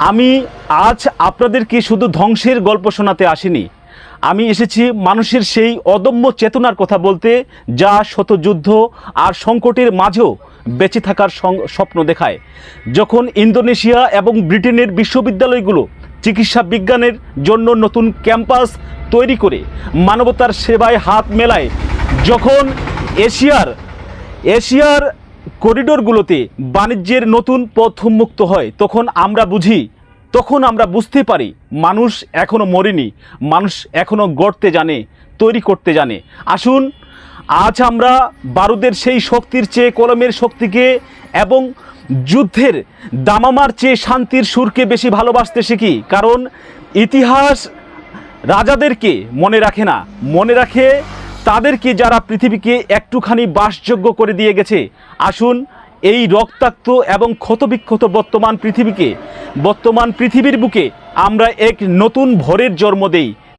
আমি আজ আপনাদেরকে শুধু ধ্বংসের গল্প শোনাতে আসিনি, আমি এসেছি মানুষের সেই অদম্য চেতনার কথা বলতে, যা শত যুদ্ধ আর সংকটের মাঝেও বেঁচে থাকার স্বপ্ন দেখায়। যখন ইন্দোনেশিয়া এবং ব্রিটেনের বিশ্ববিদ্যালয়গুলো চিকিৎসা বিজ্ঞানের জন্য নতুন ক্যাম্পাস তৈরি করে মানবতার সেবায় হাত মেলায়, যখন এশিয়ার করিডোরগুলোতে বাণিজ্যের নতুন পথ উন্মুক্ত হয়, তখন আমরা বুঝতে পারি মানুষ এখনও মরেনি, মানুষ এখনও গড়তে জানে, তৈরি করতে জানে। আসুন আজ আমরা বারুদের সেই শক্তির চেয়ে কলমের শক্তিকে এবং যুদ্ধের দামামার চেয়ে শান্তির সুরকে বেশি ভালোবাসতে শিখি। কারণ ইতিহাস রাজাদেরকে মনে রাখে না, মনে রাখে তাদেরকে যারা পৃথিবীকে একটুখানি বাসযোগ্য করে দিয়ে গেছে। আসুন এই রক্তাক্ত এবং ক্ষতবিক্ষত বর্তমান পৃথিবীর বুকে আমরা এক নতুন ভোরের জন্ম দেই।